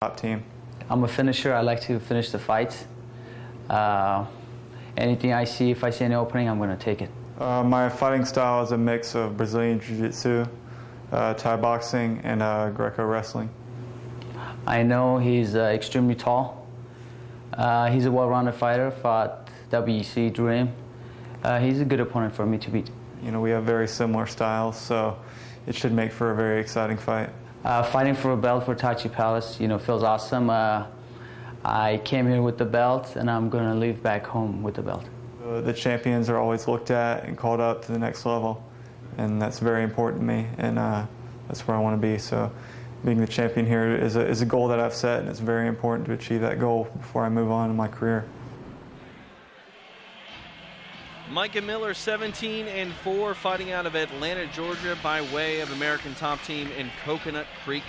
top team. I'm a finisher. I like to finish the fights. Anything I see, if I see an opening, I'm going to take it. My fighting style is a mix of Brazilian Jiu-Jitsu, Thai boxing, and Greco wrestling. I know he's extremely tall. He's a well-rounded fighter, fought WEC, Dream. He's a good opponent for me to beat. You know, we have very similar styles, so it should make for a very exciting fight. Fighting for a belt for Tachi Palace, you know, feels awesome. I came here with the belt, and I'm going to leave back home with the belt. The champions are always looked at and called up to the next level, and that's very important to me, and that's where I want to be. So being the champion here is a goal that I've set, and it's very important to achieve that goal before I move on in my career. Micah Miller, 17-4, fighting out of Atlanta, Georgia, by way of American Top Team in Coconut Creek,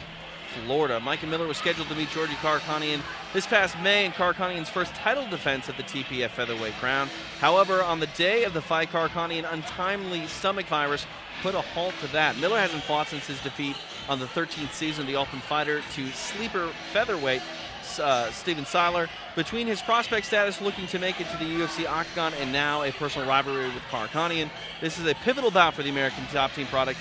Florida. Micah Miller was scheduled to meet Georgi Karakhanyan this past May in Karakhanyan's first title defense at the TPF featherweight crown. However, on the day of the fight, Karakhanyan untimely stomach virus put a halt to that. Miller hasn't fought since his defeat on the 13th season of the Ultimate Fighter to sleeper featherweight Steven Seiler. Between his prospect status looking to make it to the UFC octagon and now a personal rivalry with Karakhanyan, this is a pivotal bout for the American Top Team product.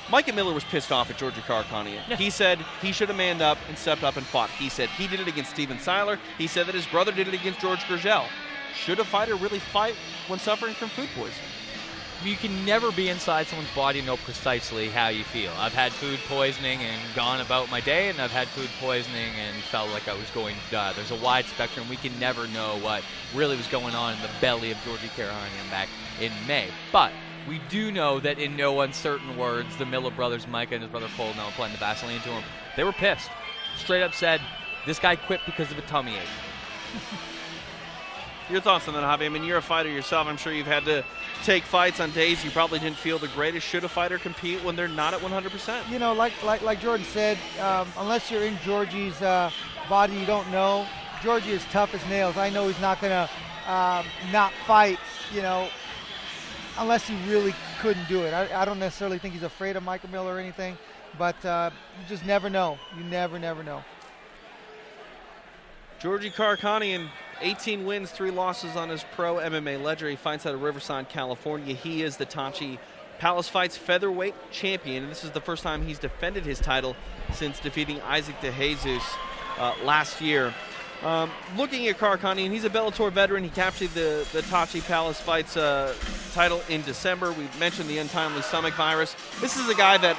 Micah Miller was pissed off at Georgi Karakhanyan. Yeah. He said he should have manned up and stepped up and fought. He said he did it against Steven Seiler. He said that his brother did it against George Gurgel. Should a fighter really fight when suffering from food poisoning? You can never be inside someone's body and know precisely how you feel. I've had food poisoning and gone about my day, and I've had food poisoning and felt like I was going to die. There's a wide spectrum. We can never know what really was going on in the belly of Georgi Karakhanyan back in May. But we do know that in no uncertain words, the Miller brothers, Micah and his brother Cole, now applying the Vaseline to him, they were pissed. Straight up said, this guy quit because of a tummy ache. Your thoughts on that, Javi? I mean, you're a fighter yourself. I'm sure you've had to take fights on days you probably didn't feel the greatest. Should a fighter compete when they're not at 100%? You know, like Jordan said, unless you're in Georgie's body, you don't know. Georgie is tough as nails. I know he's not going to not fight, you know, unless he really couldn't do it. I don't necessarily think he's afraid of Micah Miller or anything, but you just never know. You never know. Georgi Karakhanyan, 18 wins, 3 losses on his pro MMA ledger. He fights out of Riverside, California. He is the Tachi Palace Fights featherweight champion, and this is the first time he's defended his title since defeating Isaac de Jesus last year. Looking at Karakhanyan, he's a Bellator veteran. He captured the Tachi Palace Fights title in December. We mentioned the untimely stomach virus. This is a guy that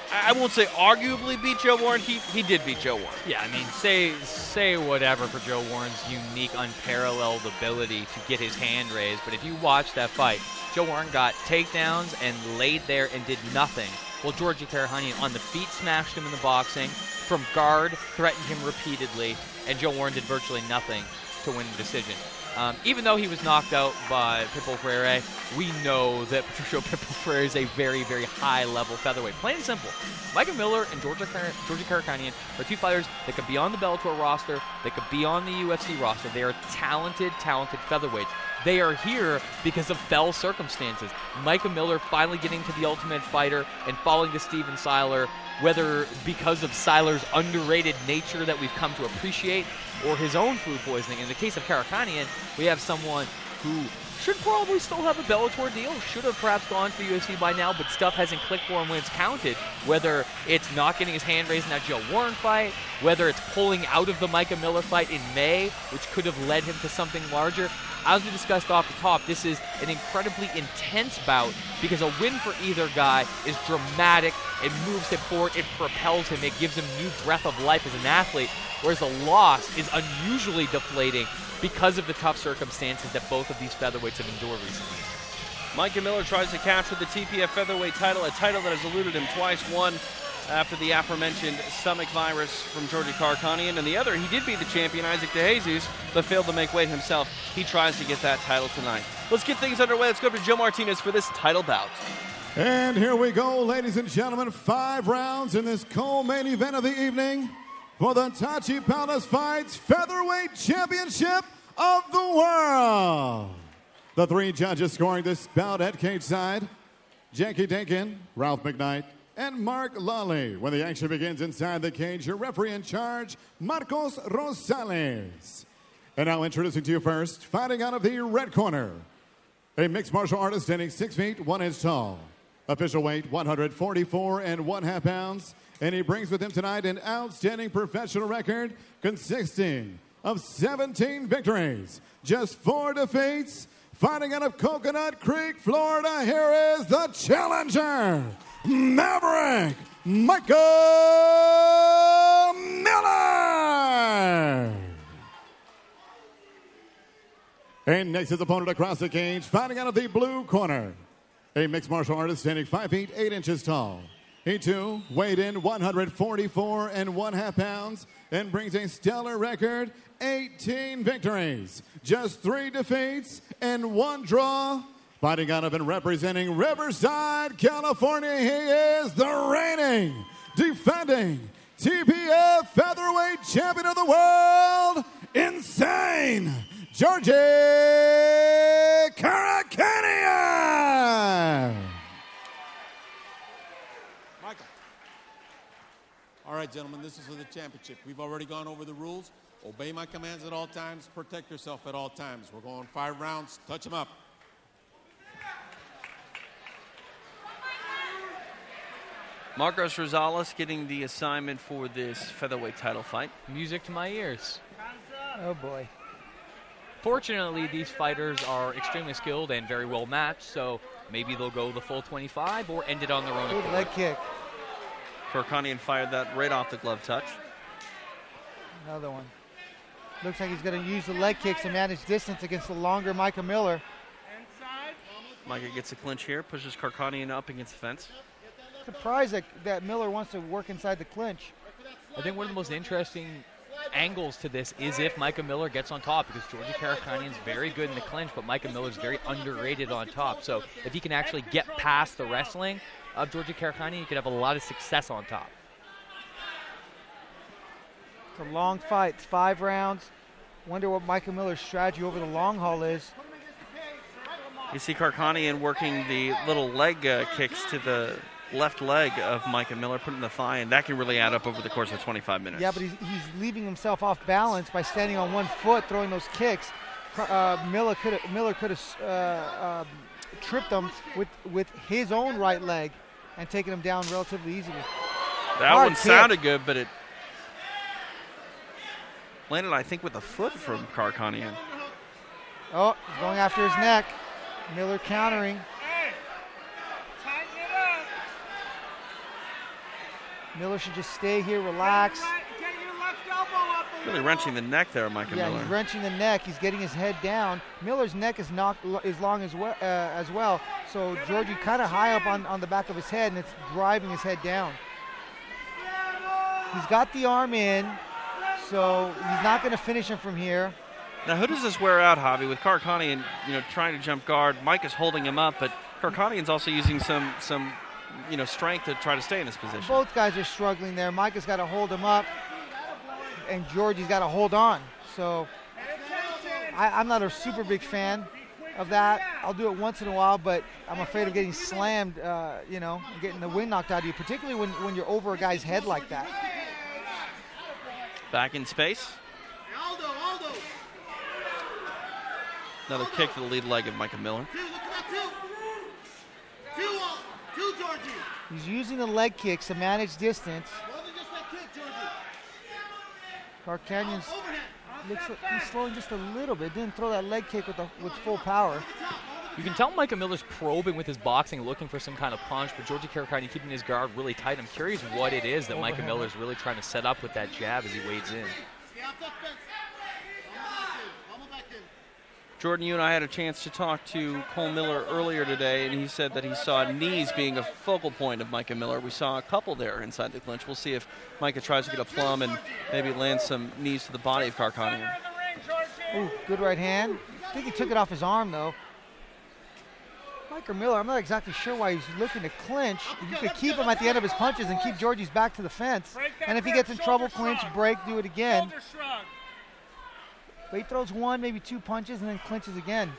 I won't say arguably beat Joe Warren. He did beat Joe Warren. Yeah, I mean, say whatever for Joe Warren's unique, unparalleled ability to get his hand raised, but if you watch that fight, Joe Warren got takedowns and laid there and did nothing. Well, Georgi Karakhanyan on the feet smashed him in the boxing, from guard threatened him repeatedly, and Joe Warren did virtually nothing to win the decision. Even though he was knocked out by Pitbull Freire, we know that Patricio Pitbull Freire is a very, very high-level featherweight. Plain and simple. Micah Miller and Georgi Karakhanyan are two fighters that could be on the Bellator roster, that could be on the UFC roster. They are talented featherweights. They are here because of fell circumstances. Micah Miller finally getting to the Ultimate Fighter and falling to Steven Seiler, whether because of Seiler's underrated nature that we've come to appreciate or his own food poisoning. In the case of Karakhanyan, we have someone who should probably still have a Bellator deal, should have perhaps gone to the UFC by now, but stuff hasn't clicked for him when it's counted, whether it's not getting his hand raised in that Joe Warren fight, whether it's pulling out of the Micah Miller fight in May, which could have led him to something larger. As we discussed off the top, this is an incredibly intense bout because a win for either guy is dramatic. It moves him forward. It propels him. It gives him new breath of life as an athlete, whereas a loss is unusually deflating because of the tough circumstances that both of these featherweights have endured recently. Micah Miller tries to capture the TPF featherweight title, a title that has eluded him twice, one after the aforementioned stomach virus from Georgi Karakhanyan, and the other, he did beat the champion, Isaac de Jesus, but failed to make weight himself. He tries to get that title tonight. Let's get things underway. Let's go to Joe Martinez for this title bout. And here we go, ladies and gentlemen, 5 rounds in this co-main event of the evening for the Tachi Palace Fights Featherweight Championship of the World. The 3 judges scoring this bout at cage side: Jackie Dakin, Ralph McKnight, and Mark Lally. When the action begins inside the cage, your referee in charge, Marcos Rosales. And now introducing to you first, fighting out of the red corner, a mixed martial artist standing 6 feet 1 inch tall. Official weight 144 1/2 pounds. And he brings with him tonight an outstanding professional record consisting of 17 victories, just 4 defeats. Fighting out of Coconut Creek, Florida, here is the challenger, Maverick Micah Miller. And next, his opponent across the cage, fighting out of the blue corner, a mixed martial artist standing 5 feet 8 inches tall. He too weighed in 144 1/2 pounds and brings a stellar record, 18 victories, just 3 defeats and 1 draw. Fighting out of and representing Riverside, California, he is the reigning, defending TBF featherweight champion of the world, Insane Georgi Karakhanyan. Micah. All right, gentlemen, this is for the championship. We've already gone over the rules. Obey my commands at all times. Protect yourself at all times. We're going 5 rounds. Touch them up. Marcos Rosales getting the assignment for this featherweight title fight. Music to my ears. Oh, boy. Fortunately, these fighters are extremely skilled and very well matched, so maybe they'll go the full 25 or end it on their own Good accord. leg kick. Karakhanyan fired that right off the glove touch. Another one. Looks like he's going to use the leg kicks to manage distance against the longer Micah Miller. Micah gets a clinch here, pushes Karakhanyan up against the fence. Surprised that Miller wants to work inside the clinch. I think one of the most interesting angles to this is if Micah Miller gets on top, because Georgi Karakhanyan's very good in the clinch, but Micah Miller's very underrated on top. So if he can actually get past the wrestling of Georgi Karakhanyan, he could have a lot of success on top. It's a long fight. It's 5 rounds. Wonder what Micah Miller's strategy over the long haul is. You see Karakhanyan working the little leg kicks to the left leg of Micah Miller, putting the thigh, and that can really add up over the course of 25 minutes. Yeah, but he's leaving himself off balance by standing on 1 foot, throwing those kicks. Miller could have tripped him with his own right leg and taken him down relatively easily. That one sounded good, but it landed, I think, with a foot from Karakhanyan. Oh, going after his neck. Miller countering. Miller should just stay here, relax. Really wrenching the neck there, Micah Miller. Yeah, he's wrenching the neck. He's getting his head down. Miller's neck is long as well. So Georgi kind of high up on the back of his head, and it's driving his head down. He's got the arm in, so he's not going to finish him from here. Now, who does this wear out, Javi? With Karakhanyan, trying to jump guard, Micah's holding him up, but Karakhanyan's also using some strength to try to stay in this position. Both guys are struggling there. Micah's got to hold him up, and Georgi's got to hold on. So I'm not a super big fan of that. I'll do it once in a while, but I'm afraid of getting slammed, getting the wind knocked out of you, particularly when you're over a guy's head like that. Back in space. Another kick to the lead leg of Micah Miller. He's using the leg kicks to manage distance. Karakhanyan looks like he's slowing just a little bit. Didn't throw that leg kick with full power. You can tell Micah Miller's probing with his boxing, looking for some kind of punch, but Georgi Karakhanyan keeping his guard really tight. I'm curious what it is that Micah Miller's really trying to set up with that jab as he wades in. Jordan, you and I had a chance to talk to Cole Miller earlier today, and he said that he saw knees being a focal point of Micah Miller. We saw a couple there inside the clinch. We'll see if Micah tries to get a plum and maybe land some knees to the body of Karakhanyan. Ooh, good right hand. I think he took it off his arm, though. Micah Miller, I'm not exactly sure why he's looking to clinch. You could keep him at the end of his punches and keep Georgi's back to the fence. And if he gets in trouble, clinch, break, do it again. But he throws 1, maybe 2 punches and then clinches again.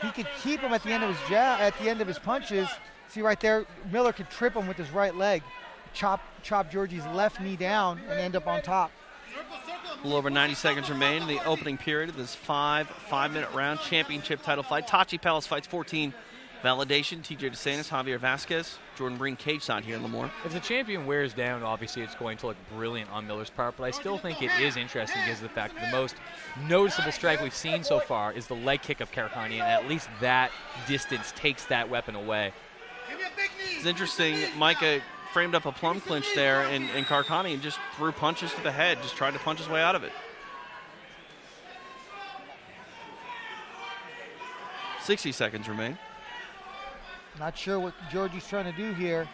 He could keep him at the end of his punches, See right there, Miller could trip him with his right leg, chop Georgi's left knee down, and end up on top. A little over 90 seconds remain in the opening period of this five-minute round championship title fight. Tachi Palace fights 14. Validation, TJ DeSantis, Javier Vasquez, Jordan Breen cage side here in Lemoore. If the champion wears down, obviously it's going to look brilliant on Miller's part, but I still think it is interesting because of the fact that the most noticeable strike we've seen so far is the leg kick of Karakhanyan, and at least that distance takes that weapon away. It's interesting, Micah framed up a plum clinch there, and Karakhanyan just threw punches to the head, just tried to punch his way out of it. 60 seconds remain. Not sure what Georgie's trying to do here.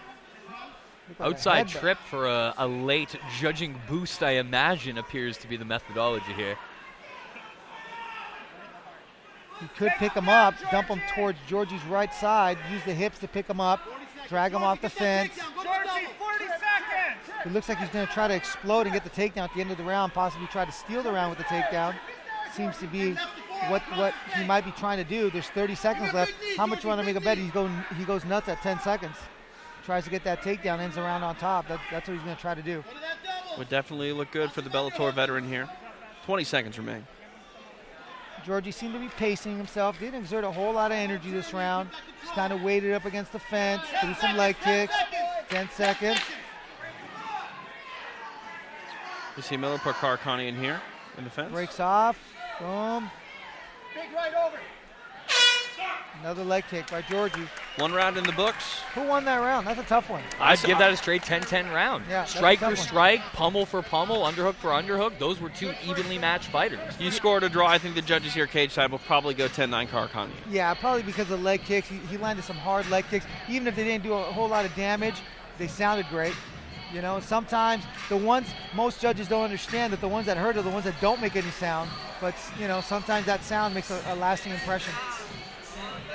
Like outside trip for a late judging boost, I imagine, appears to be the methodology here. He could pick him up, dump him towards Georgie's right side, use the hips to pick him up, drag him off the fence. It looks like he's going to try to explode and get the takedown at the end of the round, possibly try to steal the round with the takedown. Seems to be what he might be trying to do. There's 30 seconds left. How much you want to make a bet? He goes nuts at 10 seconds. Tries to get that takedown, ends the round on top. That's what he's going to try to do. Would definitely look good for the Bellator veteran here. 20 seconds remain. Georgi seemed to be pacing himself. Didn't exert a whole lot of energy this round. Just kind of waited up against the fence, threw some leg kicks. 10 seconds. You see Miller put Karakhanyan here in the fence. Breaks off. Boom. Big right over. Another leg kick by Georgi. One round in the books. Who won that round? That's a tough one. I'd give that a straight 10-10 round. Yeah, strike for strike, pummel for pummel, underhook for underhook. Those were two evenly matched fighters. You scored a draw. I think the judges here cage side will probably go 10-9 Karakhanyan. Yeah, probably because of leg kicks. He landed some hard leg kicks. Even if they didn't do a whole lot of damage, they sounded great. You know, sometimes the ones most judges don't understand that the ones that hurt are the ones that don't make any sound. But, you know, sometimes that sound makes a lasting impression.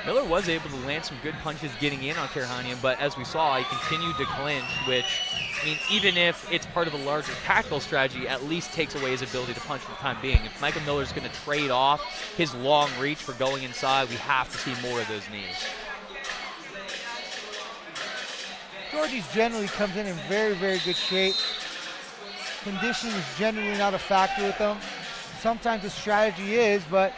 Miller was able to land some good punches getting in on Karakhanyan, but as we saw, he continued to clinch, which, I mean, even if it's part of a larger tactical strategy, at least takes away his ability to punch for the time being. If Micah Miller's going to trade off his long reach for going inside, we have to see more of those knees. Georgi generally comes in very, very good shape. Conditioning is generally not a factor with them. Sometimes the strategy is, but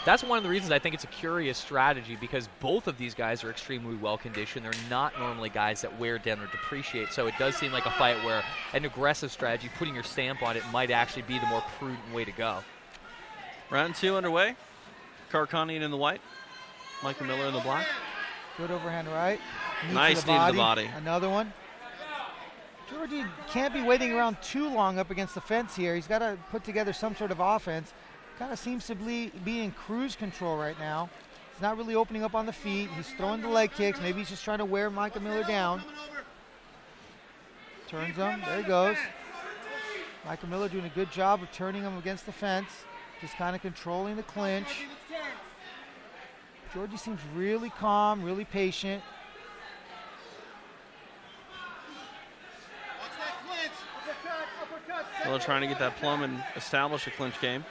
that's one of the reasons I think it's a curious strategy, because both of these guys are extremely well conditioned. They're not normally guys that wear down or depreciate, so it does seem like a fight where an aggressive strategy, putting your stamp on it, might actually be the more prudent way to go. Round two underway. Karakhanyan in the white, Micah Miller in the black. Good overhand right. Nice knee to the body. Another one. Georgi can't be waiting around too long up against the fence here. He's got to put together some sort of offense. Kind of seems to be in cruise control right now. He's not really opening up on the feet. He's throwing the leg kicks. Maybe he's just trying to wear Micah Miller down. Turns him. There he goes. Micah Miller doing a good job of turning him against the fence. Just kind of controlling the clinch. Georgi seems really calm, really patient. Miller trying to get that plum and establish a clinch game.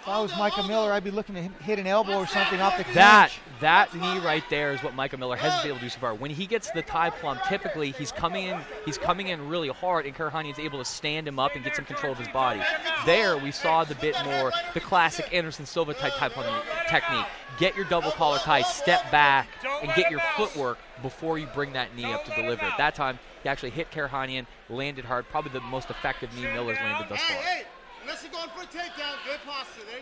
If I was Micah Miller, I'd be looking to hit an elbow or something off the clinch. That knee right there is what Micah Miller hasn't been able to do so far. When he gets the tie plum, typically he's coming in really hard, and Karakhanyan's able to stand him up and get some control of his body. There we saw the bit more the classic Anderson Silva type tie plum technique. Get your double collar tie, step back, and get your footwork before you bring that knee up to deliver it. That time he actually hit Karakhanyan, landed hard, probably the most effective knee Miller's landed thus far.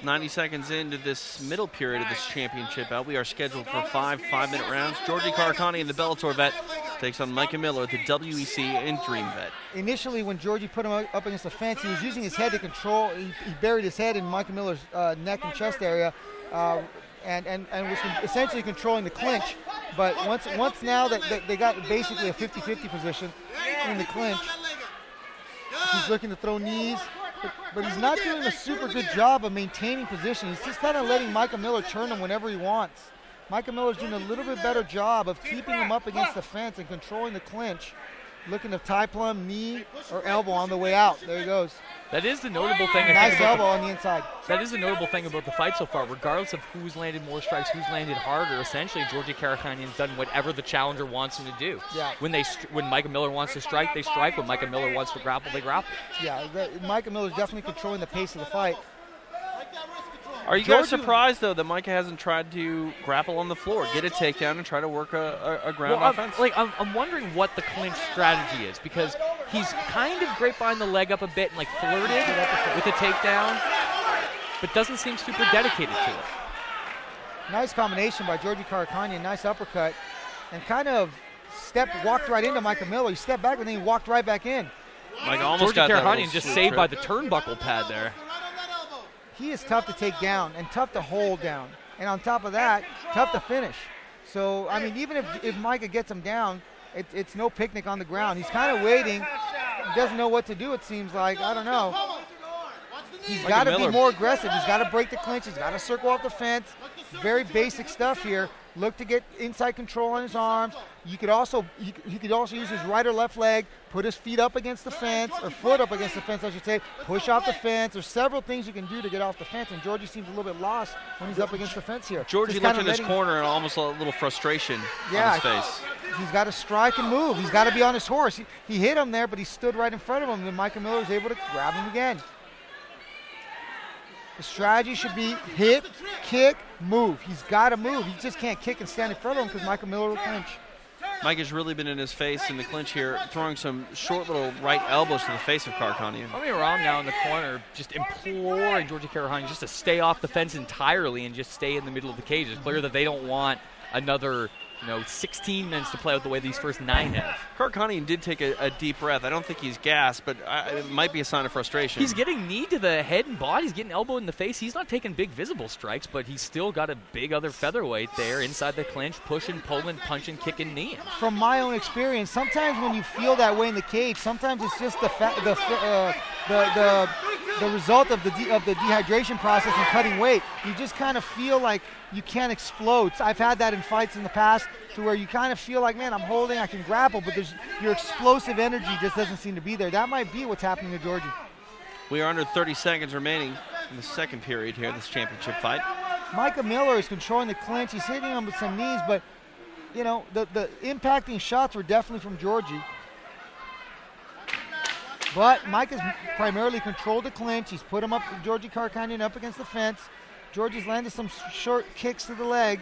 90 seconds into this middle period of this championship bout, we are scheduled for five-minute rounds. Georgi Karakhanyan, the Bellator vet, takes on Micah Miller, the WEC and Dream vet. Initially, when Georgi put him up against the fence, he was using his head to control. He buried his head in Micah Miller's neck and chest area, and was essentially controlling the clinch. But once now that they got basically a 50-50 position in the clinch, he's looking to throw knees. But he's not doing a super good job of maintaining position. He's just kind of letting Micah Miller turn him whenever he wants. Micah Miller's doing a little bit better job of keeping him up against the fence and controlling the clinch. looking to tie plum, knee, or elbow on the way out. There he goes. That is the notable thing. Nice elbow on the inside. That is the notable thing about the fight so far. Regardless of who's landed more strikes, who's landed harder, essentially Georgi Karakhanyan's done whatever the challenger wants him to do. Yeah. When Micah Miller wants to strike, they strike. When Micah Miller wants to grapple, they grapple. Yeah, Micah Miller's definitely controlling the pace of the fight. Are you guys surprised, though, that Micah hasn't tried to grapple on the floor, get a takedown, and try to work a ground offense? I'm wondering what the clinch strategy is, because he's kind of grapevine the leg up a bit and flirted with a takedown, but doesn't seem super dedicated to it. Nice combination by Georgi Karakhanyan, nice uppercut, and kind of walked right into Micah Miller. He stepped back and then he walked right back in. Micah almost got Karakhanyan just saved by the turnbuckle pad there. He is tough to take down and tough to hold down. And on top of that, tough to finish. So, I mean, even if Micah gets him down, it's no picnic on the ground. He's kind of waiting. He doesn't know what to do, it seems like. I don't know. He's got to be more aggressive. He's got to break the clinch. He's got to circle off the fence. Very basic stuff here. Look to get inside control on his arms. You could also use his right or left leg, put his feet up against the fence, or foot up against the fence, I should say, push off the fence. There's several things you can do to get off the fence, and Georgi seems a little bit lost when he's up against the fence here. Georgi looked in his corner and almost a little frustration on his face. He's got to strike and move. He's got to be on his horse. He hit him there, but he stood right in front of him, and Micah Miller was able to grab him again. The strategy should be hit, kick, move. He's got to move. He just can't kick and stand in front of him because Micah Miller will clinch. Mike has really been in his face in the clinch here, throwing some short little right elbows to the face of Karakhanyan. Coming around now in the corner, just imploring Georgi Karakhanyan just to stay off the fence entirely and just stay in the middle of the cage. It's clear that they don't want another 16 minutes to play out the way these first 9 have. Karakhanyan did take a deep breath. I don't think he's gassed, but it might be a sign of frustration. He's getting knee to the head and body. He's getting elbow in the face. He's not taking big visible strikes, but he's still got a big other featherweight there inside the clinch, pushing, pulling, punching, kicking, kneeing. From my own experience, sometimes when you feel that way in the cage, sometimes it's just the result of the dehydration process and cutting weight. You just kind of feel like you can't explode. I've had that in fights in the past to where you kind of feel like, man, I'm holding, I can grapple, but your explosive energy just doesn't seem to be there. That might be what's happening to Georgi. We are under 30 seconds remaining in the second period here, this championship fight. Micah Miller is controlling the clinch. He's hitting him with some knees, but, the impacting shots were definitely from Georgi. But Mike has primarily controlled the clinch. He's put him up, Georgi Karakhanyan up against the fence. Georgi's landed some short kicks to the leg,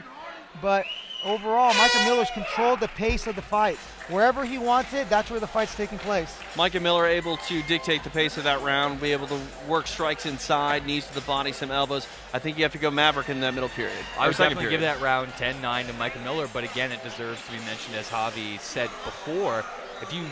but overall, Micah Miller's controlled the pace of the fight. Wherever he wants it, that's where the fight's taking place. Micah Miller able to dictate the pace of that round, be able to work strikes inside, knees to the body, some elbows. I think you have to go Maverick in that middle period. I would definitely give that round 10-9 to Micah Miller, but again, it deserves to be mentioned, as Javi said before, if you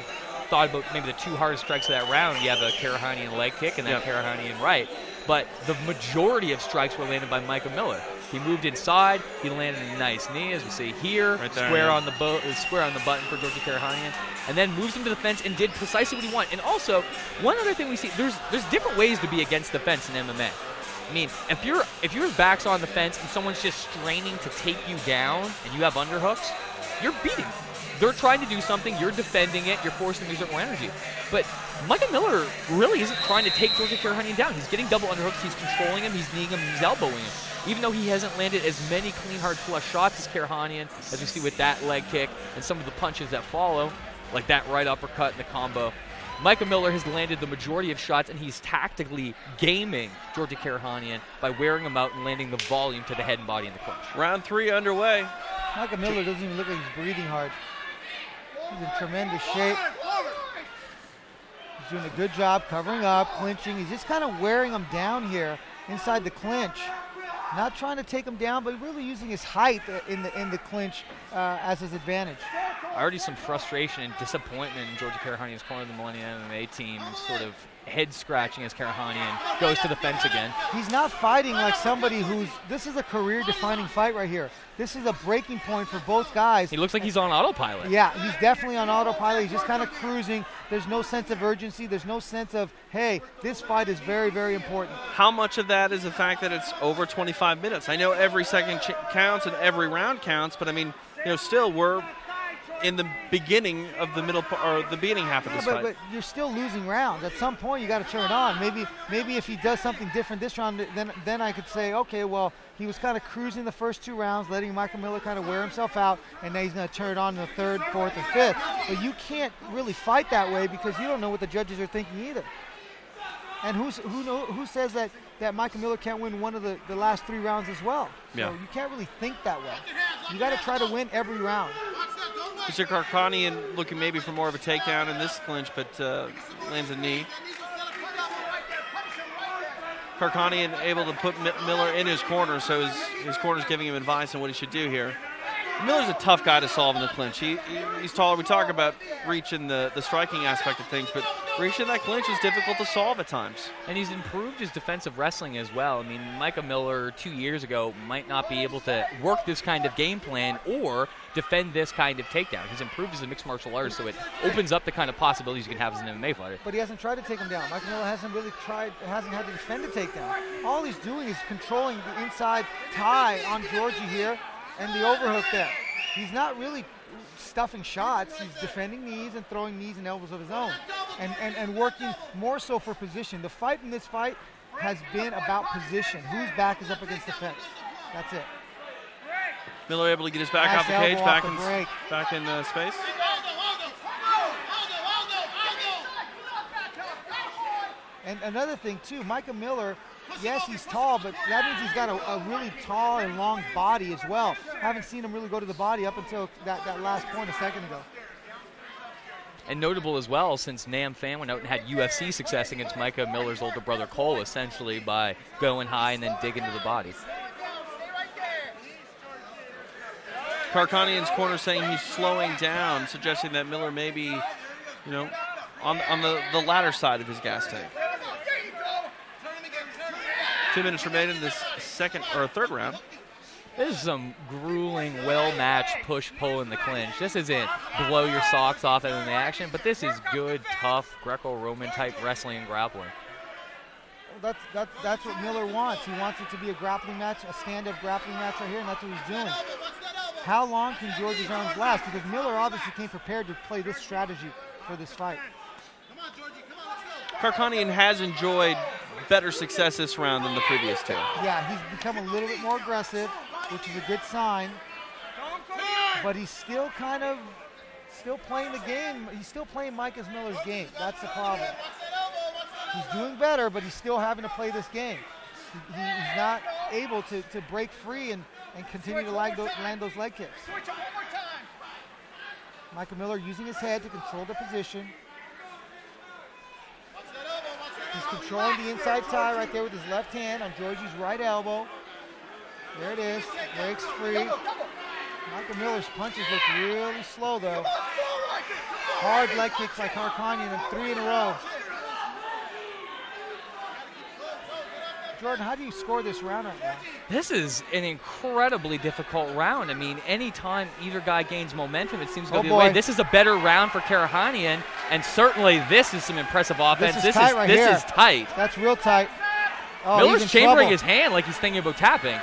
thought about maybe the 2 hardest strikes of that round, you have a Karakhanyan leg kick and then Karakhanyan right. But the majority of strikes were landed by Micah Miller. He moved inside. He landed a nice knee, as we see here, right there, square on the button for Georgi Karakhanyan, and then moves him to the fence and did precisely what he wanted. And also, one other thing we see, there's different ways to be against the fence in MMA. I mean, if your back's on the fence and someone's just straining to take you down and you have underhooks, you're beating them. They're trying to do something, you're defending it, you're forcing to use more energy. But Micah Miller really isn't trying to take Georgi Karakhanyan down. He's getting double underhooks, he's controlling him, he's kneeing him, he's elbowing him. Even though he hasn't landed as many clean, hard flush shots as Karakhanyan, as we see with that leg kick and some of the punches that follow, like that right uppercut and the combo, Micah Miller has landed the majority of shots, and he's tactically gaming Georgi Karakhanyan by wearing him out and landing the volume to the head and body in the clinch. Round 3 underway. Micah Miller doesn't even look like he's breathing hard. He's in tremendous shape. He's doing a good job covering up, clinching. He's just kind of wearing him down here inside the clinch. Not trying to take him down, but really using his height in the clinch as his advantage. Already some frustration and disappointment in Georgi Karakhanyan's corner of the Millennium MMA team, sort of head scratching as Karakhanyan goes to the fence again. He's not fighting like somebody this is a career-defining fight right here. This is a breaking point for both guys. He looks like he's on autopilot. Yeah, he's definitely on autopilot. He's just kind of cruising. There's no sense of urgency. There's no sense of, hey, this fight is very, very important. How much of that is the fact that it's over 25 minutes? I know every second counts and every round counts, but I mean, still we're in the beginning of the beginning half of this fight. But you're still losing rounds. At some point, you got to turn it on. Maybe if he does something different this round, then I could say, okay, well, he was kind of cruising the first 2 rounds, letting Micah Miller kind of wear himself out, and now he's going to turn it on in the 3rd, 4th, and 5th. But you can't really fight that way because you don't know what the judges are thinking either. And who says that Micah Miller can't win one of the last 3 rounds as well? So you can't really think that way. You got to try to win every round. Mr. Karakhanyan looking maybe for more of a takedown in this clinch, but lands a knee. Karakhanyan able to put Miller in his corner, so his corner's giving him advice on what he should do here. Miller's a tough guy to solve in the clinch. He's taller. We talk about reach and the striking aspect of things, but reach in that clinch is difficult to solve at times. And he's improved his defensive wrestling as well. I mean, Micah Miller 2 years ago might not be able to work this kind of game plan or defend this kind of takedown. He's improved as a mixed martial artist, so it opens up the kind of possibilities you can have as an MMA fighter. But he hasn't tried to take him down. Micah Miller hasn't had to defend a takedown. All he's doing is controlling the inside tie on Georgi here and the overhook there. He's not really stuffing shots. He's defending knees and throwing knees and elbows of his own and working more so for position. The fight in this fight has been about position. Whose back is up against the fence. That's it. Miller able to get his back off the cage, back in space. And another thing, too, Micah Miller, yes, he's tall, but that means he's got a really tall and long body as well. Haven't seen him really go to the body up until that last point a second ago. And notable as well, since Nam Phan went out and had UFC success against Micah Miller's older brother Cole, essentially by going high and then digging to the body. Karakhanyan's corner saying he's slowing down, suggesting that Miller may be, on the latter side of his gas tank. 2 minutes remaining in this third round. This is some grueling, well-matched push-pull in the clinch. This isn't blow your socks off in the action, but this is good, tough, Greco-Roman type wrestling and grappling. Well, that's what Miller wants. He wants it to be a grappling match, a stand-up grappling match right here, and that's what he's doing. How long can Georgi's arms last? Because Miller obviously came prepared to play this strategy for this fight. Karakhanyan has enjoyed better success this round than the previous 2. Yeah, he's become a little bit more aggressive, which is a good sign. But he's still still playing the game. He's still playing Micah Miller's game. That's the problem. He's doing better, but he's still having to play this game. He's not able to break free and continue to land those leg kicks. Micah Miller using his head to control the position. He's controlling the inside tie right there with his left hand on Georgi's right elbow. There it is. Breaks free. Micah Miller's punches look really slow, though. Hard leg kicks by Karakhanyan, and 3 in a row. Jordan, how do you score this round right now? This is an incredibly difficult round. I mean, anytime either guy gains momentum, it seems to go the other way. This is a better round for Karakhanyan, and certainly this is some impressive offense. This is tight. That's real tight. Oh, Miller's chambering his hand like he's thinking about tapping.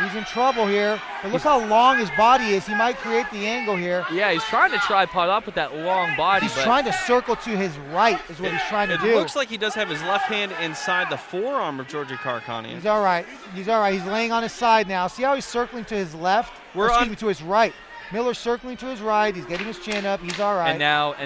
He's in trouble here. But look how long his body is. He might create the angle here. Yeah, he's trying to tripod up with that long body. He's trying to circle to his right is what he's trying to do. It looks like he does have his left hand inside the forearm of Georgi Karakhanyan. He's all right. He's all right. He's laying on his side now. See how he's circling to his left? To his right. Miller's circling to his right. He's getting his chin up. He's all right. And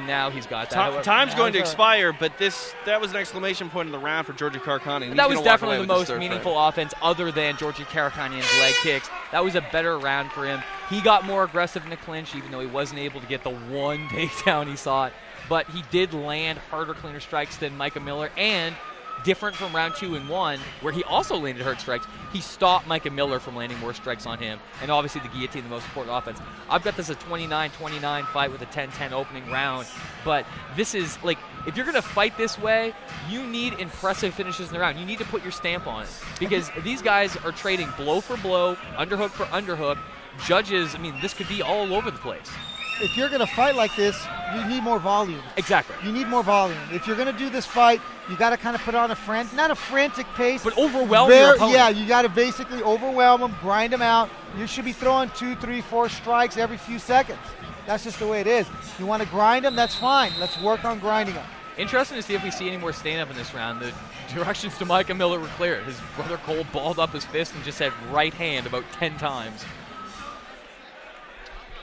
now he's got that. Time's going to expire, but that was an exclamation point in the round for Georgi Karakhanyan. That was definitely the most meaningful offense other than Georgi Karakhanyan's leg kicks. That was a better round for him. He got more aggressive in the clinch, even though he wasn't able to get the one takedown he sought. But he did land harder, cleaner strikes than Micah Miller, and different from round 2 and 1, where he also landed hard strikes. He stopped Micah Miller from landing more strikes on him, and obviously the guillotine, the most important offense. I've got this a 29-29 fight with a 10-10 opening round, but this is, like, if you're going to fight this way, you need impressive finishes in the round. You need to put your stamp on it, because these guys are trading blow for blow, underhook for underhook. Judges, I mean, this could be all over the place. If you're going to fight like this, you need more volume. Exactly. You need more volume. If you're going to do this fight, you got to kind of put on not a frantic pace, but overwhelm your opponent. Yeah, you got to basically overwhelm them, grind them out. You should be throwing 2, 3, 4 strikes every few seconds. That's just the way it is. You want to grind him, that's fine. Let's work on grinding him. Interesting to see if we see any more stand-up in this round. The directions to Micah Miller were clear. His brother Cole balled up his fist and just said right hand about 10 times.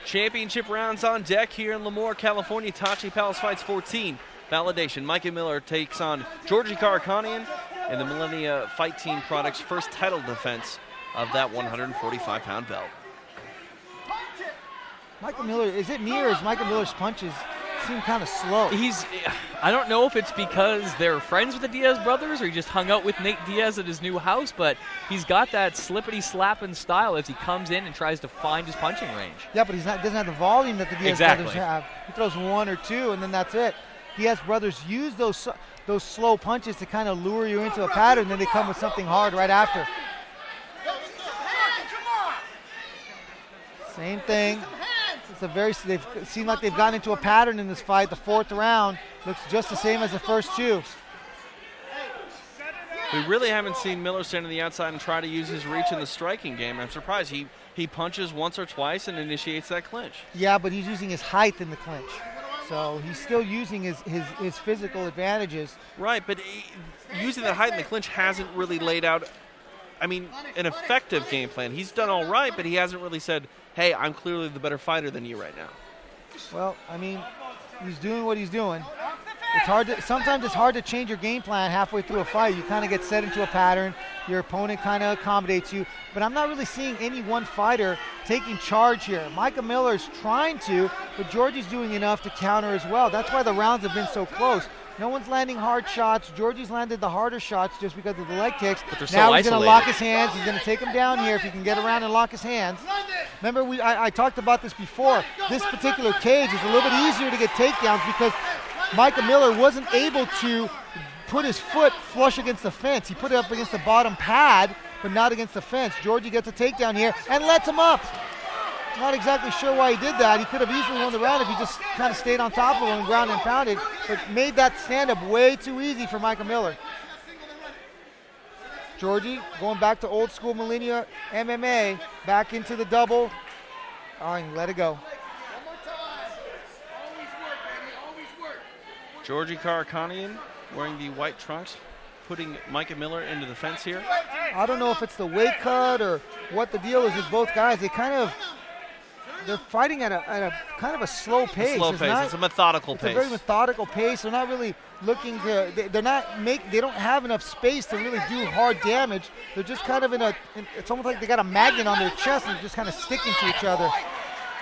Championship rounds on deck here in Lemoore, California. Tachi Palace Fights 14. Validation. Micah Miller takes on Georgi Karakhanyan in the Millennia Fight Team Products' first title defense of that 145-pound belt. Micah Miller, is it me or is Micah Miller's punches seem kind of slow? I don't know if it's because they're friends with the Diaz brothers or he just hung out with Nate Diaz at his new house, but he's got that slippity-slapping style as he comes in and tries to find his punching range. Yeah, but doesn't have the volume that the Diaz brothers have. He throws one or two, and then that's it. Diaz brothers use those slow punches to kind of lure you into a pattern, then they come with something hard right after. Same thing. They seem like they've gotten into a pattern in this fight. The fourth round looks just the same as the first two. We really haven't seen Miller stand on the outside and try to use his reach in the striking game. I'm surprised. He punches once or twice and initiates that clinch. Yeah, but he's using his height in the clinch. So he's still using his physical advantages. Right, but using that height in the clinch hasn't really laid out, an effective game plan. He's done all right, but he hasn't really said, hey, I'm clearly the better fighter than you right now. Well, he's doing what he's doing. Sometimes it's hard to change your game plan halfway through a fight. You kind of get set into a pattern. Your opponent kind of accommodates you. But I'm not really seeing any one fighter taking charge here. Micah Miller's trying to, but Georgi's doing enough to counter as well. That's why the rounds have been so close. No one's landing hard shots. Georgi's landed the harder shots just because of the leg kicks. But they're now so he's going to lock his hands. He's going to take him down here if he can get around and lock his hands. Remember, I talked about this before. This particular cage is a little bit easier to get takedowns because Micah Miller wasn't able to put his foot flush against the fence. He put it up against the bottom pad, but not against the fence. Georgi gets a takedown here and lets him up. Not exactly sure why he did that. He could have easily won the round if he just kind of stayed on top of him and ground and pounded, but made that stand-up way too easy for Micah Miller. Georgi going back to old school Millennia MMA, back into the double. Oh, and let it go. Georgi Karakhanyan wearing the white trunks, putting Micah Miller into the fence here. I don't know if it's the weight cut or what the deal is with both guys. They're fighting at a kind of a slow pace. It's a methodical pace. It's a very methodical pace. They're not really looking to. They don't have enough space to really do hard damage. They're just kind of it's almost like they got a magnet on their chest and just kind of sticking to each other.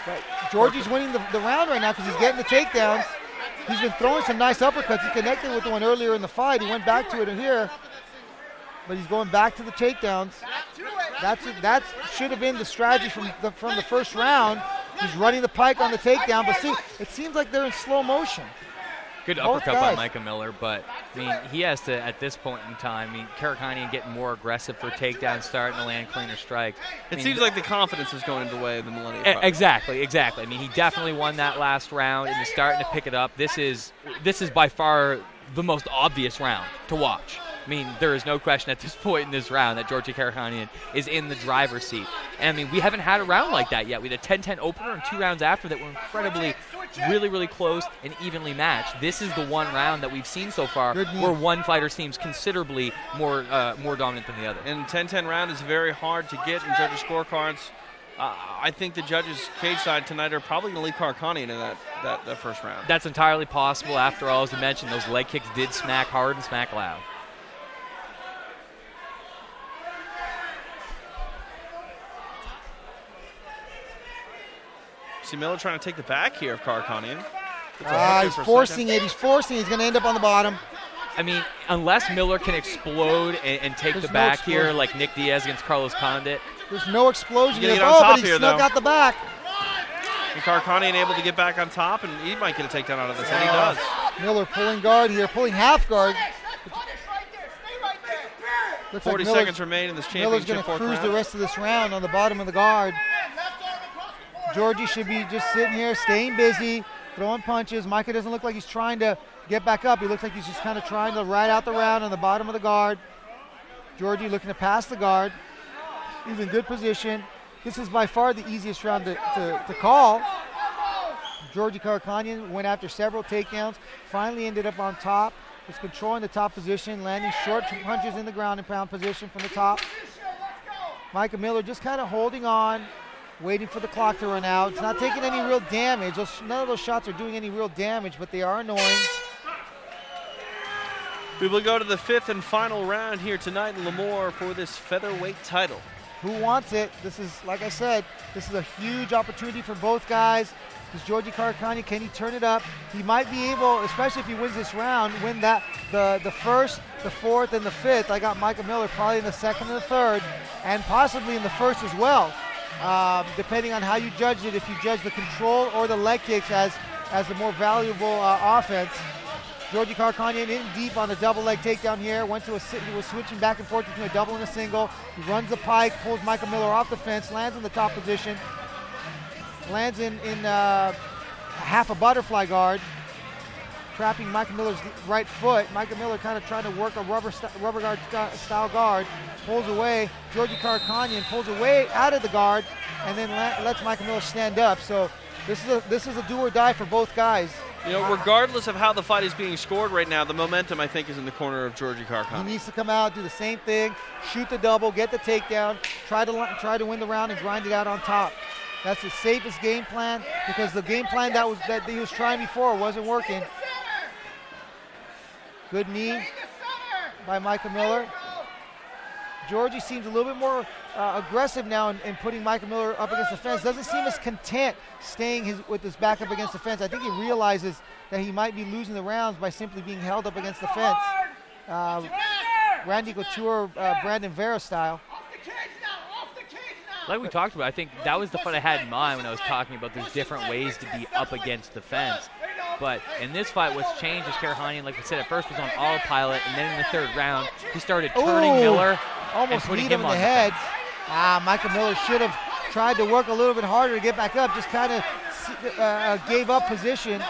But Georgi's winning the round right now because he's getting the takedowns. He's been throwing some nice uppercuts. He connected with the one earlier in the fight. He went back to it in here. But he's going back to the takedowns. That should have been the strategy from the first round. He's running the pike on the takedown, but see, it seems like they're in slow motion. Good uppercut by Micah Miller, but he has to, at this point in time, Karakhanyan getting more aggressive for takedown, starting to land cleaner strikes. It seems like the confidence is going the way of the Millennium fight. Exactly. He definitely won that last round and is starting to pick it up. This is by far the most obvious round to watch. There is no question at this point in this round that Georgi Karakhanyan is in the driver's seat. And we haven't had a round like that yet. We had a 10-10 opener and 2 rounds after that were incredibly, really, really close and evenly matched. This is the one round that we've seen so far where one fighter seems considerably more dominant than the other. And 10-10 round is very hard to get in judges' scorecards. I think the judges' cage side tonight are probably going to leave Karakhanyan in that first round. That's entirely possible. After all, as I mentioned, those leg kicks did smack hard and smack loud. See Miller trying to take the back here of Karakhanyan. He's forcing it. He's going to end up on the bottom. Unless Miller can explode and take the back here like Nick Diaz against Carlos Condit. There's no explosion here. But he still got the back. And Karakhanyan able to get back on top, and he might get a takedown out of this, and he does. Miller pulling guard here, pulling half guard. 40 seconds remain in this championship. Miller's going to cruise the rest of this round on the bottom of the guard. Georgi should be just sitting here, staying busy, throwing punches. Micah doesn't look like he's trying to get back up. He looks like he's just kind of trying to ride out the round on the bottom of the guard. Georgi looking to pass the guard. He's in good position. This is by far the easiest round to call. Georgi Karakhanyan went after several takedowns, finally ended up on top, was controlling the top position, landing short punches in the ground and pound position from the top. Micah Miller just kind of holding on, waiting for the clock to run out. It's not taking any real damage. None of those shots are doing any real damage, but they are annoying. We will go to the 5th and final round here tonight in Lemoore for this featherweight title. Who wants it? This is, like I said, this is a huge opportunity for both guys. This Georgi Karakhanyan, can he turn it up? He might be able, especially if he wins this round, win that the first, the fourth, and the fifth. I got Micah Miller probably in the second and the third, and possibly in the first as well, depending on how you judge it. If you judge the control or the leg kicks as the more valuable offense. Georgi Karakhanyan in deep on the double leg takedown here. He was switching back and forth between a double and a single. He runs the pike, pulls Micah Miller off the fence, lands in the top position, lands in half a butterfly guard, trapping Micah Miller's right foot. Micah Miller kind of trying to work a rubber guard style guard, pulls away. Georgi Karakhanyan pulls away out of the guard and then lets Micah Miller stand up. So this is a do or die for both guys. You know, regardless of how the fight is being scored right now, the momentum, I think, is in the corner of Georgi Karakhanyan. He needs to come out, do the same thing, shoot the double, get the takedown, try to win the round and grind it out on top. That's the safest game plan, because the game plan that he was trying before wasn't working. Good knee by Micah Miller. Georgi seems a little bit more aggressive now in putting Micah Miller up against the fence. Doesn't seem as content staying with his back up against the fence. I think he realizes that he might be losing the rounds by simply being held up against the fence. Randy Couture, Brandon Vera style. Like we talked about, I think that was the fight I had in mind when I was talking about there's different ways to be up against the fence. But in this fight, what's changed is Karakhanyan, like we said, at first was on autopilot, and then in the third round, he started turning Miller almost and putting him in on the head. Micah Miller should have tried to work a little bit harder to get back up. Just kind of gave up position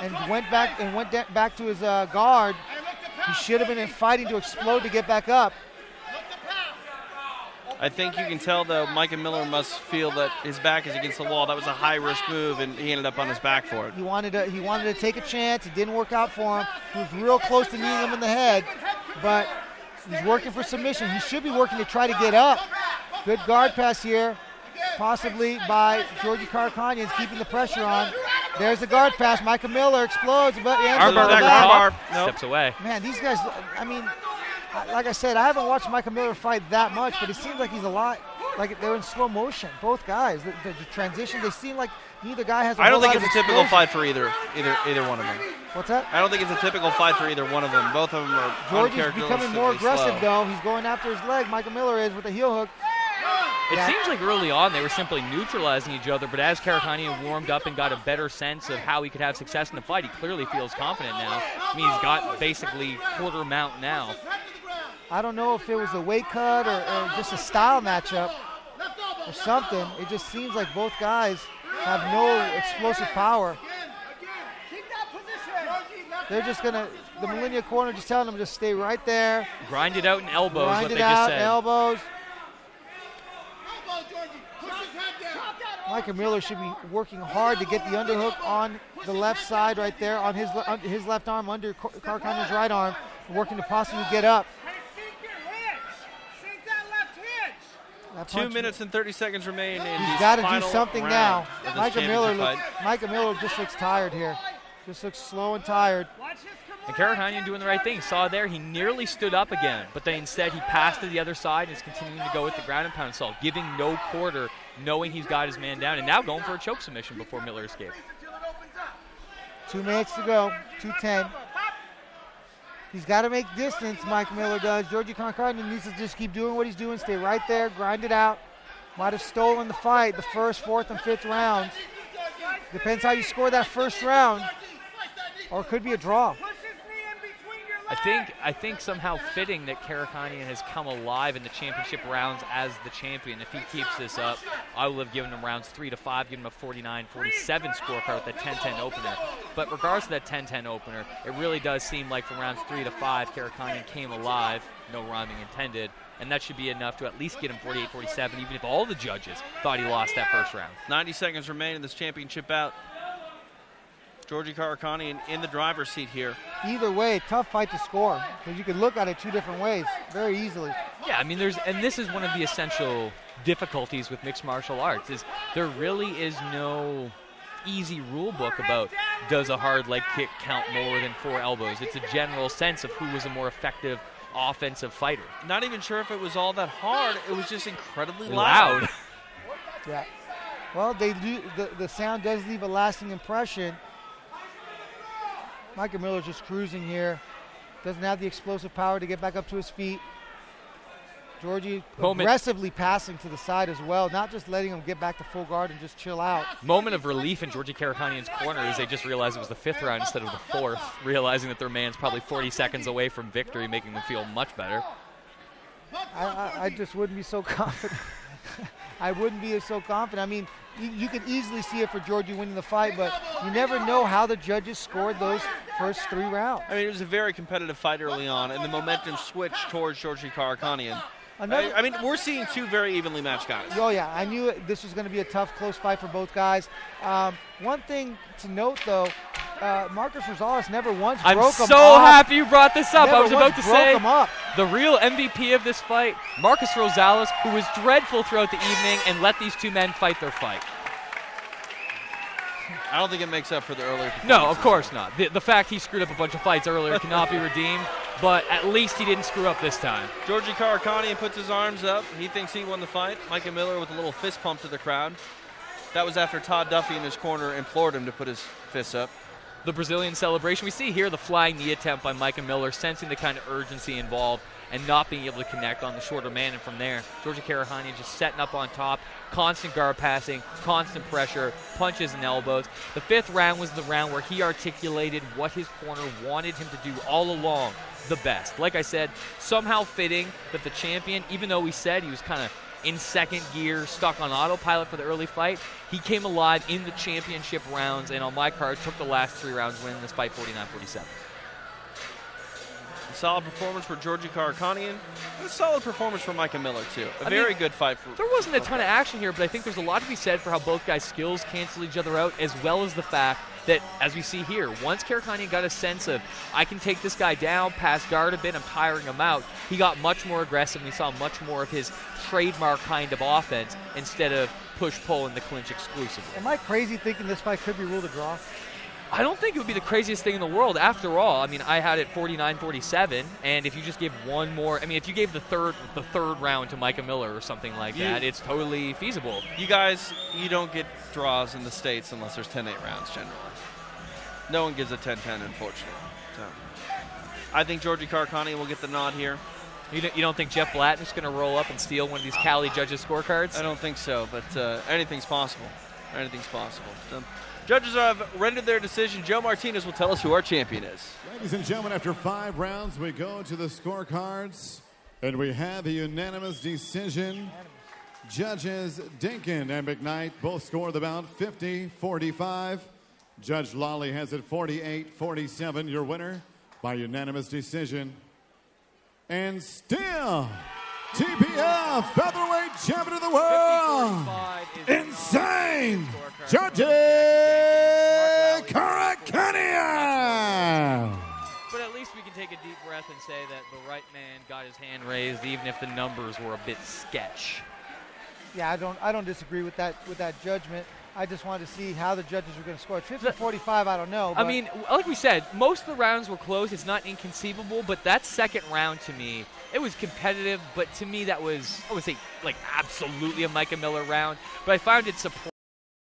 and went back to his guard. He should have been fighting to explode to get back up. I think you can tell, though, Micah Miller must feel that his back is against the wall. That was a high-risk move, and he ended up on his back for it. He wanted to take a chance. It didn't work out for him. He was real close to kneeing him in the head, but he's working for submission. He should be working to try to get up. Good guard pass here, possibly by Georgi Karakhanyan, keeping the pressure on. There's the guard pass. Micah Miller explodes, but armbar steps away. Man, these guys, I mean, like I said, I haven't watched Micah Miller fight that much, but it seems like he's a lot, like they're in slow motion, both guys. The transition, they seem like neither guy has a I don't think lot it's of a typical explosion. fight for either one of them. What's that? I don't think it's a typical fight for either one of them. Both of them are Georgi's becoming more aggressive, slow. though. He's going after his leg. Micah Miller is with a heel hook. It seems like early on they were simply neutralizing each other, but as Karakhanyan warmed up and got a better sense of how he could have success in the fight, he clearly feels confident now. I mean, he's got basically quarter mount now. I don't know if it was a weight cut or just a style matchup or something. It just seems like both guys have no explosive power. They're just going to, the Millennia corner just telling them to stay right there. Grind it out in elbows, Grind what it they out, just said. elbows. Micah Miller should be working hard to get the underhook on the left side right there, on his left arm under Karakhanyan's right arm, working to possibly get up. 2 minutes and 30 seconds remain in He's got to do final something round now. of this Micah Miller just looks tired here. Just looks slow and tired. And Karakhanyan doing the right thing. Saw there, he nearly stood up again, but then instead he passed to the other side and is continuing to go with the ground and pound assault, giving no quarter, knowing he's got his man down, and now going for a choke submission before Miller escaped. 2 minutes to go, 2:10. He's got to make distance, Mike Miller does. Georgi Karakhanyan needs to just keep doing what he's doing, stay right there, grind it out. Might have stolen the fight, the first, fourth, and fifth rounds. Depends how you score that first round, or it could be a draw. I think somehow fitting that Karakhanyan has come alive in the championship rounds as the champion. If he keeps this up, I will have given him rounds 3 to 5, given him a 49-47 scorecard with that 10-10 opener. But regardless of that 10-10 opener, it really does seem like from rounds 3 to 5, Karakhanyan came alive, no rhyming intended, and that should be enough to at least get him 48-47, even if all the judges thought he lost that first round. 90 seconds remain in this championship bout. Georgi Karakhanyan in the driver's seat here. Either way, tough fight to score because you can look at it 2 different ways very easily. Yeah, I mean, this is one of the essential difficulties with mixed martial arts is there really is no easy rule book about does a hard leg kick count more than 4 elbows. It's a general sense of who was a more effective offensive fighter. Not even sure if it was all that hard. It was just incredibly loud. Yeah. Well, they do. The sound does leave a lasting impression. Micah Miller's just cruising here. Doesn't have the explosive power to get back up to his feet. Georgi aggressively passing to the side as well, not just letting him get back to full guard and just chill out. Moment of relief in Georgi Karakhanyan's corner as they just realized it was the 5th round instead of the 4th, realizing that their man's probably 40 seconds away from victory, making them feel much better. I just wouldn't be so confident. I wouldn't be so confident. I mean, you could easily see it for Georgi winning the fight, but you never know how the judges scored those first 3 rounds. I mean, it was a very competitive fight early on, and the momentum switched towards Georgi Karakhanyan. I mean, we're seeing 2 very evenly matched guys. Oh, yeah. I knew this was going to be a tough, close fight for both guys. One thing to note, though, Marcus Rosales never once broke him up. I'm so happy you brought this up. I was about to say the real MVP of this fight, Marcus Rosales, who was dreadful throughout the evening and let these 2 men fight their fight. I don't think it makes up for the earlier performances. No, of course not. The fact he screwed up a bunch of fights earlier cannot be redeemed, but at least he didn't screw up this time. Georgi Karakhanyan puts his arms up. He thinks he won the fight. Micah Miller with a little fist pump to the crowd. That was after Todd Duffy in his corner implored him to put his fists up. The Brazilian celebration. We see here the flying knee attempt by Micah Miller, sensing the kind of urgency involved and not being able to connect on the shorter man. And from there, Georgi Karakhanyan just setting up on top, constant guard passing, constant pressure, punches and elbows. The 5th round was the round where he articulated what his corner wanted him to do all along, the best. Like I said, somehow fitting that the champion, even though we said he was kind of in 2nd gear, stuck on autopilot for the early fight, he came alive in the championship rounds, and on my card, took the last 3 rounds, winning this fight 49-47. A solid performance for Georgi Karakhanyan, and a solid performance for Micah Miller, too. A very good fight for There wasn't a ton of action here, but I think there's a lot to be said for how both guys' skills cancel each other out, as well as the fact that, as we see here, once Karakhanyan got a sense of, I can take this guy down, pass guard a bit, I'm tiring him out, he got much more aggressive, and we saw much more of his trademark kind of offense instead of push-pull in the clinch exclusively. Am I crazy thinking this fight could be ruled a draw? I don't think it would be the craziest thing in the world. After all, I mean, I had it 49-47, and if you just give one more, I mean, if you gave the third round to Micah Miller or something like that, it's totally feasible. You guys, you don't get draws in the States unless there's 10-8 rounds generally. No one gives a 10-10, unfortunately. So, I think Georgi Karakhanyan will get the nod here. You don't think Jeff Blatnick's going to roll up and steal one of these Cali judges' scorecards? I don't think so, but anything's possible. Anything's possible. So, judges have rendered their decision. Joe Martinez will tell us who our champion is. Ladies and gentlemen, after 5 rounds, we go to the scorecards, and we have a unanimous decision. Judges Dinkin and McKnight both score the bout 50-45. Judge Lawley has it 48-47. Your winner by unanimous decision. And still, TPF featherweight champion of the world, insane, Georgi Karakhanyan. But at least we can take a deep breath and say that the right man got his hand raised, even if the numbers were a bit sketch. Yeah, I don't disagree with that judgment. I just wanted to see how the judges were going to score. At 50-45, I don't know. I mean, like we said, most of the rounds were close. It's not inconceivable, but that 2nd round to me, it was competitive, but to me that was, I would say, like absolutely a Micah Miller round. But I found it surprising